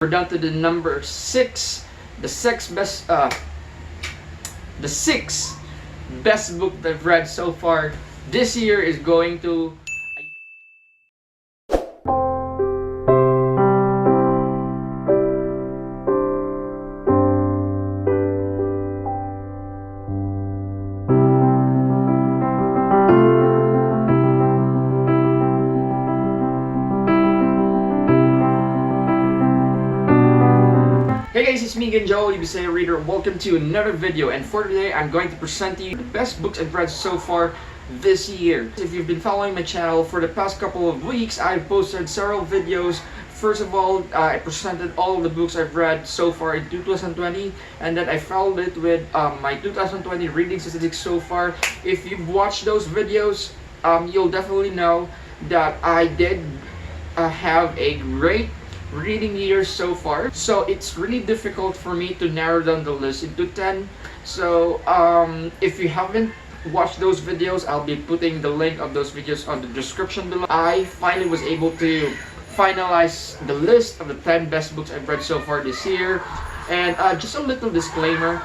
We're down to the number 6, the six best book that I've read so far this year is going to. Hey guys, it's me again, Joe, Bisaya reader. Welcome to another video, and for today I'm going to present to you the best books I've read so far this year. If you've been following my channel for the past couple of weeks, I've posted several videos. First of all, I presented all of the books I've read so far in 2020, and then I followed it with my 2020 reading statistics so far. If you've watched those videos, you'll definitely know that I did have a great reading year so far, so it's really difficult for me to narrow down the list into 10. So if you haven't watched those videos, I'll be putting the link of those videos on the description below. I finally was able to finalize the list of the 10 best books I've read so far this year. And just a little disclaimer,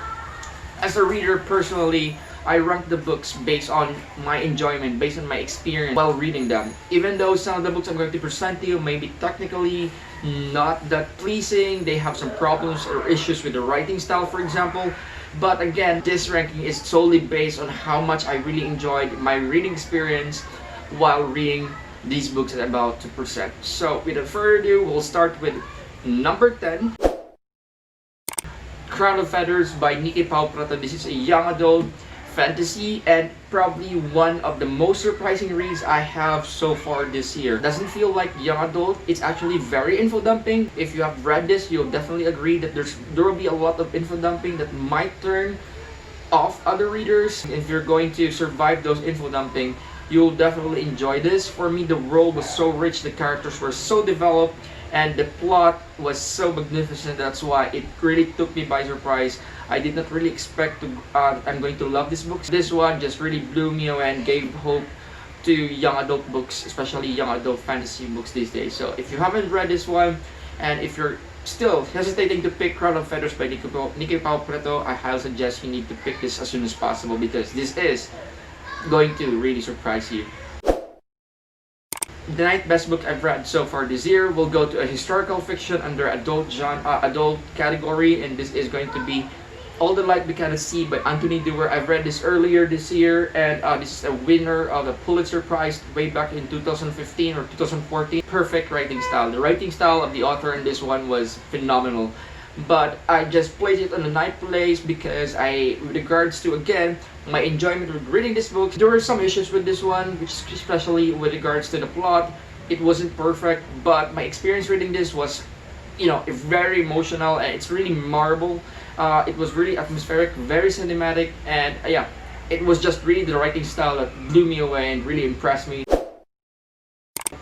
as a reader personally, I rank the books based on my enjoyment, based on my experience while reading them. Even though some of the books I'm going to present to you may be technically not that pleasing, they have some problems or issues with the writing style, for example. But again, this ranking is solely based on how much I really enjoyed my reading experience while reading these books that I'm about to present. So without further ado, we'll start with number 10. Crown of Feathers by Nikki Pauprata. This is a young adult fantasy and probably one of the most surprising reads I have so far this year. Doesn't feel like young adult, it's actually very info dumping. If you have read this, you'll definitely agree that there will be a lot of info dumping that might turn off other readers. If you're going to survive those info dumping, you'll definitely enjoy this. For me, the world was so rich, the characters were so developed, and the plot was so magnificent. That's why it really took me by surprise. I did not really expect to I'm going to love this book. This one just really blew me away and gave hope to young adult books, especially young adult fantasy books these days. So if you haven't read this one, and if you're still hesitating to pick Crown of Feathers by Nikki Pauprata, I highly suggest you need to pick this as soon as possible, because this is going to really surprise you. The 9th best book I've read so far this year will go to a historical fiction under adult category, and this is going to be All the Light We Cannot See by Anthony Dewar. I've read this earlier this year, and this is a winner of the Pulitzer Prize way back in 2015 or 2014. Perfect writing style. The writing style of the author in this one was phenomenal. But I just placed it on the 9th place because with regards to, again, my enjoyment with reading this book, there were some issues with this one, which especially with regards to the plot. It wasn't perfect, but my experience reading this was, very emotional, and it's really memorable. It was really atmospheric, very cinematic, and it was just really the writing style that blew me away and really impressed me.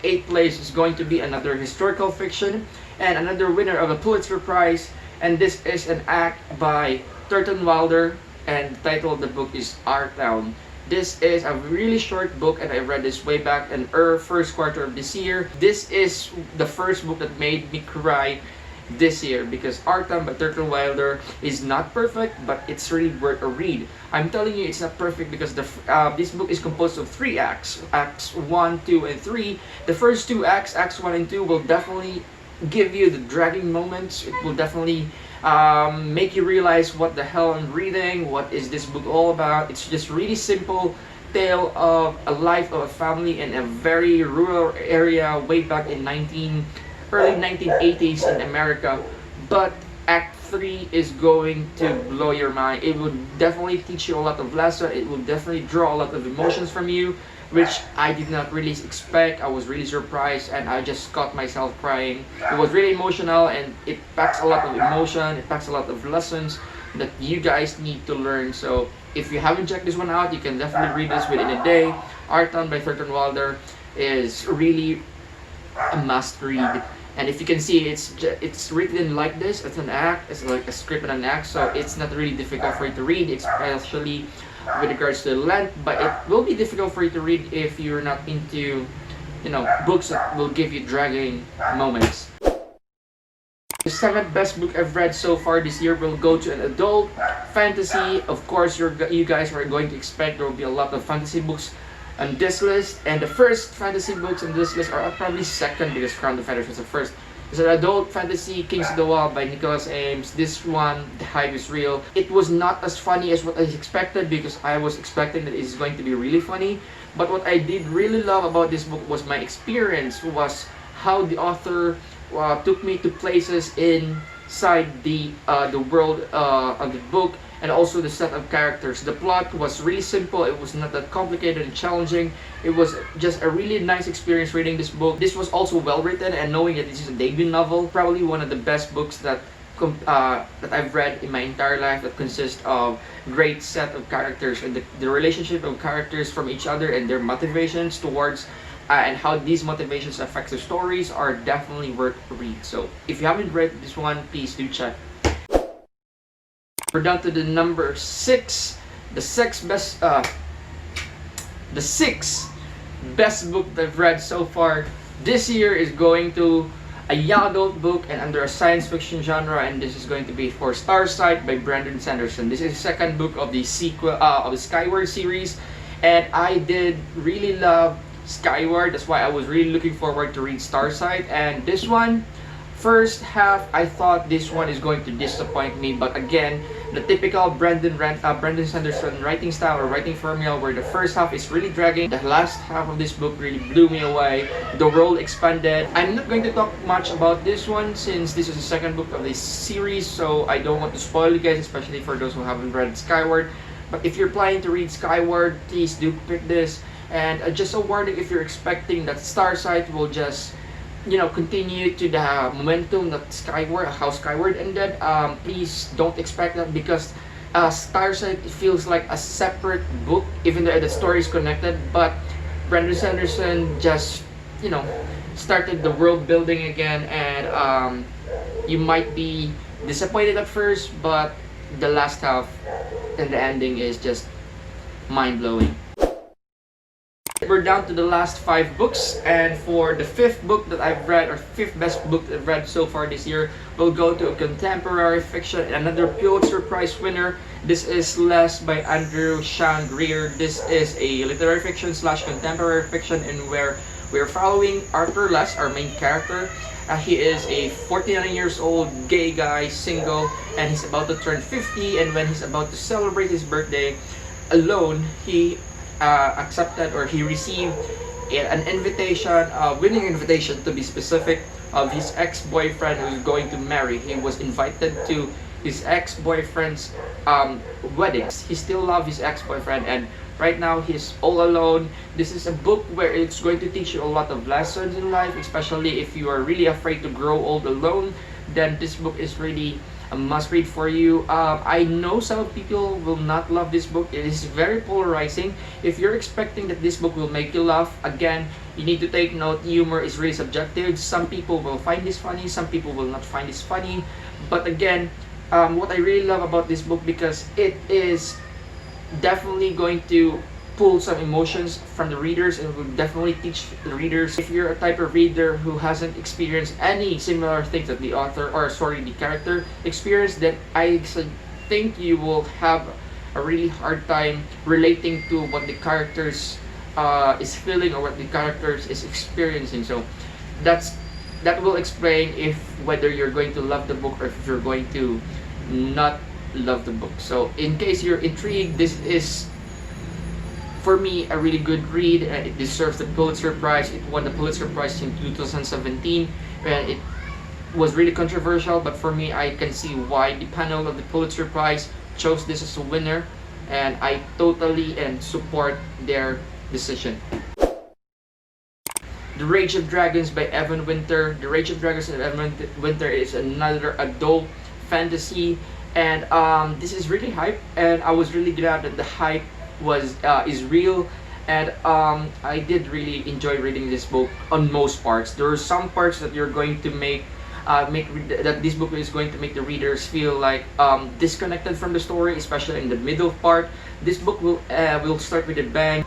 8th place is going to be another historical fiction and another winner of a Pulitzer Prize, and this is an act by Thurton Wilder, and the title of the book is Our Town. This is a really short book, and I read this way back in first quarter of this year. This is the first book that made me cry this year, because Our Town by Thurton Wilder is not perfect, but it's really worth a read. I'm telling you, it's not perfect because this book is composed of 3 acts, acts 1, 2, and 3. The first 2 acts, acts 1 and 2, will definitely give you the dragging moments. It will definitely make you realize what the hell I'm reading, what is this book all about. It's just really simple tale of a life of a family in a very rural area way back in early 1980s in America. But Act 3 is going to blow your mind. It will definitely teach you a lot of lessons. It will definitely draw a lot of emotions from you, which I did not really expect. I was really surprised, and I just caught myself crying. It was really emotional, and it packs a lot of emotion. It packs a lot of lessons that you guys need to learn. So if you haven't checked this one out, you can definitely read this within a day. Our Town by Thurton Wilder is really a must read. And if you can see, it's written like this. It's an act. It's like a script and an act, so it's not really difficult for you to read, especially with regards to the length. But it will be difficult for you to read if you're not into, books that will give you dragging moments. The seventh best book I've read so far this year will go to an adult fantasy. Of course, you guys are going to expect there will be a lot of fantasy books on this list, and the first fantasy books on this list are probably second because Crown of Fighters was the first. It's an adult fantasy, Kings of the Wall by Nicholas Ames. This one, the hype is real. It was not as funny as what I expected because I was expecting that it's going to be really funny. But what I did really love about this book was my experience, was how the author took me to places inside the world of the book, and also the set of characters. The plot was really simple. It was not that complicated and challenging. It was just a really nice experience reading this book. This was also well written, and knowing that this is a debut novel, probably one of the best books that I've read in my entire life, that consists of great set of characters and the relationship of characters from each other and their motivations towards and how these motivations affect the stories are definitely worth a read. So if you haven't read this one, please do check. We're down to the number 6, the sixth best book that I've read so far this year is going to a young adult book and under a science fiction genre, and this is going to be for Starsight by Brandon Sanderson. This is the second book of the sequel of the Skyward series, and I did really love Skyward. That's why I was really looking forward to read Starsight. And this one, first half, I thought this one is going to disappoint me, but again, the typical Brandon Sanderson writing style or writing formula, where the first half is really dragging, the last half of this book really blew me away. The world expanded. I'm not going to talk much about this one since this is the second book of this series, so I don't want to spoil you guys, especially for those who haven't read Skyward. But if you're planning to read Skyward, please do pick this. And just a warning, if you're expecting that Starsight will just continue to the momentum that how Skyward ended, please don't expect that, because Starsight feels like a separate book, even though the story is connected. But Brandon Sanderson just started the world building again, and you might be disappointed at first, but the last half and the ending is just mind-blowing. We're down to the last 5 books, and for the 5th book that I've read, or 5th best book that I've read so far this year, we'll go to a contemporary fiction, another Pulitzer Prize winner. This is Les by Andrew Sean Greer. This is a literary fiction / contemporary fiction, in where we're following Arthur Les, our main character. He is a 49 years old gay guy, single, and he's about to turn 50, and when he's about to celebrate his birthday alone, he accepted, or he received an invitation, a winning invitation to be specific, of his ex-boyfriend who's going to marry. He was invited to his ex-boyfriend's wedding. He still loves his ex-boyfriend, and right now he's all alone. This is a book where it's going to teach you a lot of lessons in life, especially if you are really afraid to grow old alone. Then this book is really a must read for you. I know some people will not love this book. It is very polarizing. If you're expecting that this book will make you laugh, again, you need to take note, humor is really subjective. Some people will find this funny, some people will not find this funny. But again, what I really love about this book, because it is definitely going to pull some emotions from the readers, and will definitely teach the readers. If you're a type of reader who hasn't experienced any similar things that the author, or sorry, the character experienced, then I think you will have a really hard time relating to what the characters is feeling, or what the characters is experiencing. So that will explain if whether you're going to love the book, or if you're going to not love the book. So in case you're intrigued, this is, for me, a really good read. It deserves the Pulitzer Prize. It won the Pulitzer Prize in 2017, and it was really controversial, but for me, I can see why the panel of the Pulitzer Prize chose this as a winner, and I totally support their decision. The Rage of Dragons by Evan Winter. The Rage of Dragons by Evan Winter is another adult fantasy, and this is really hype, and I was really glad that the hype is real, and I did really enjoy reading this book on most parts. There are some parts that you're going to that this book is going to make the readers feel like disconnected from the story, especially in the middle part. This book will start with a bang.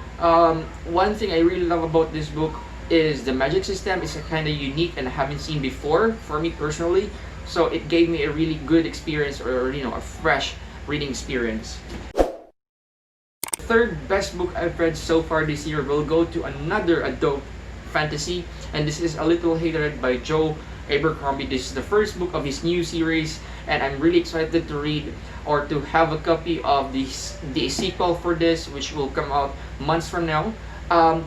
One thing I really love about this book is the magic system. It's kind of unique and I haven't seen before for me personally. So it gave me a really good experience, or a fresh reading experience. Third best book I've read so far this year will go to another adult fantasy, and this is A Little Hated by Joe Abercrombie. This is the first book of his new series, and I'm really excited to read or to have a copy of the sequel for this, which will come out months from now.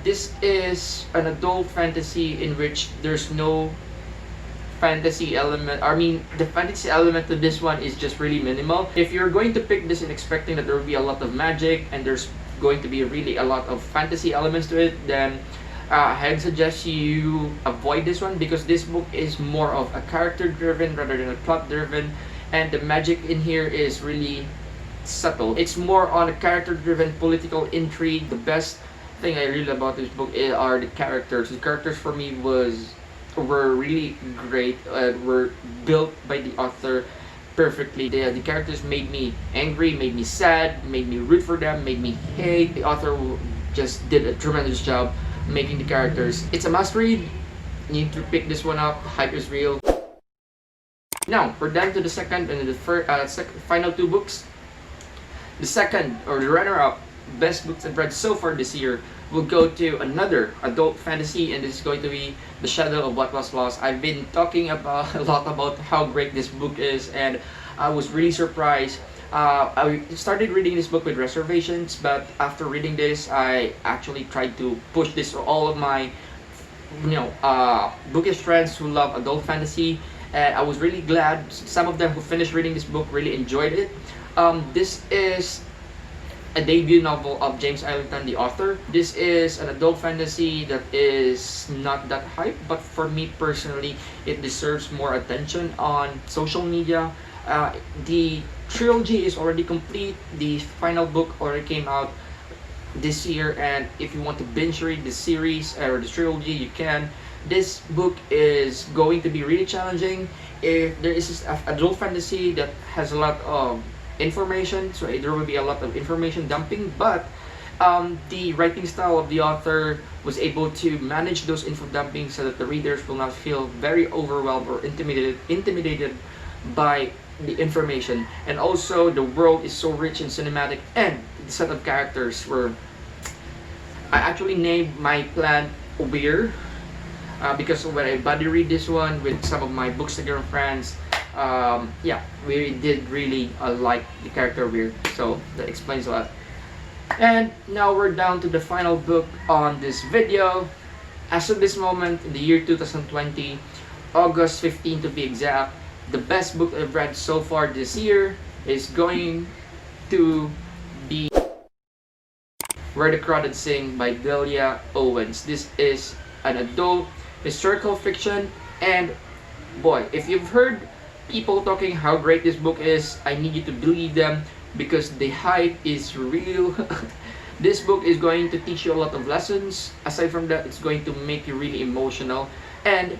This is an adult fantasy in which there's no fantasy element. I mean, the fantasy element to this one is just really minimal. If you're going to pick this and expecting that there will be a lot of magic and there's going to be really a lot of fantasy elements to it, then I'd suggest you avoid this one, because this book is more of a character driven rather than a plot driven, and the magic in here is really subtle. It's more on a character driven political intrigue. The best thing I really about this book are the characters. The characters for me were really great, were built by the author perfectly. The characters made me angry, made me sad, made me root for them, made me hate. The author just did a tremendous job making the characters. It's a must read. You need to pick this one up. Hype is real. Now, we're down to the second and the final two books. The second, or the runner-up, best books I've read so far this year will go to another adult fantasy, and this is going to be The Shadow of What Was Lost. I've been talking about a lot about how great this book is, and I was really surprised. I started reading this book with reservations, but after reading this, I actually tried to push this to all of my bookish friends who love adult fantasy, and I was really glad. Some of them who finished reading this book really enjoyed it. This is a debut novel of James Islington, the author. This is an adult fantasy that is not that hype, but for me personally, it deserves more attention on social media. The trilogy is already complete. The final book already came out this year, and if you want to binge read the series or the trilogy, you can. This book is going to be really challenging. If there is an adult fantasy that has a lot of information, so there will be a lot of information dumping, but the writing style of the author was able to manage those info dumping so that the readers will not feel very overwhelmed or intimidated by the information. And also, the world is so rich and cinematic, and the set of characters were, I actually named my plant Weir, because when I buddy read this one with some of my Bookstagram friends, we did really like the character Weird, so that explains a lot. And now we're down to the final book on this video. As of this moment, in the year 2020, August 15 to be exact, the best book I've read so far this year is going to be Where the Crawdads Sing by Delia Owens. This is an adult historical fiction, and boy, if you've heard people talking how great this book is, I need you to believe them, because the hype is real. This book is going to teach you a lot of lessons. Aside from that, it's going to make you really emotional. And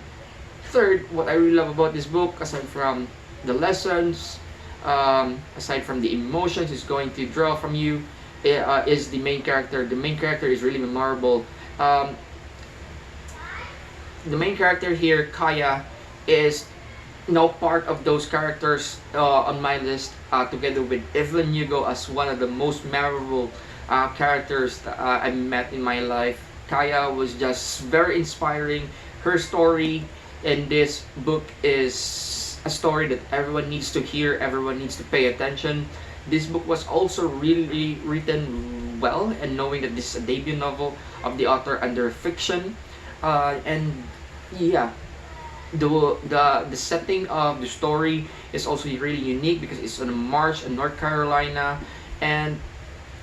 third, what I really love about this book, aside from the lessons, aside from the emotions it's going to draw from you, is the main character. The main character is really memorable. The main character here, Kaya, is part of those characters on my list, together with Evelyn Hugo as one of the most memorable characters that I met in my life. Kaya was just very inspiring. Her story in this book is a story that everyone needs to hear, everyone needs to pay attention. This book was also really written well, and knowing that this is a debut novel of the author under fiction, and yeah, the setting of the story is also really unique because it's on a march in North Carolina, and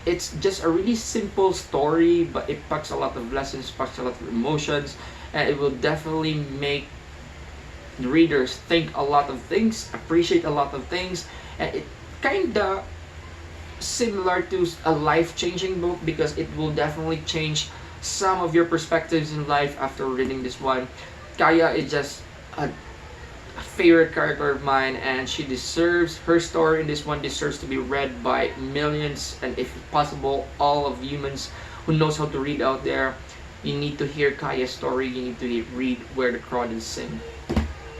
it's just a really simple story, but it packs a lot of lessons, packs a lot of emotions, and it will definitely make the readers think a lot of things, appreciate a lot of things, and it kinda similar to a life-changing book, because it will definitely change some of your perspectives in life after reading this one. Kaya is just a favorite character of mine, and she deserves, her story in this one deserves to be read by millions, and if possible, all of humans who knows how to read out there. You need to hear Kaya's story, you need to read Where the Crawdads Sing.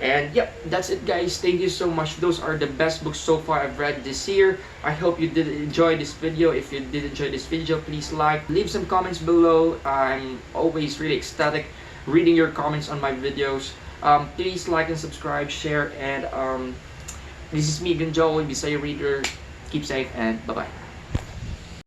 And yep, that's it guys. Thank you so much. Those are the best books so far I've read this year. I hope you did enjoy this video. If you did enjoy this video, please leave some comments below. I'm always really ecstatic reading your comments on my videos. Please like and subscribe, share, and this is me, Joel, Bisaya Reader. Keep safe and bye-bye.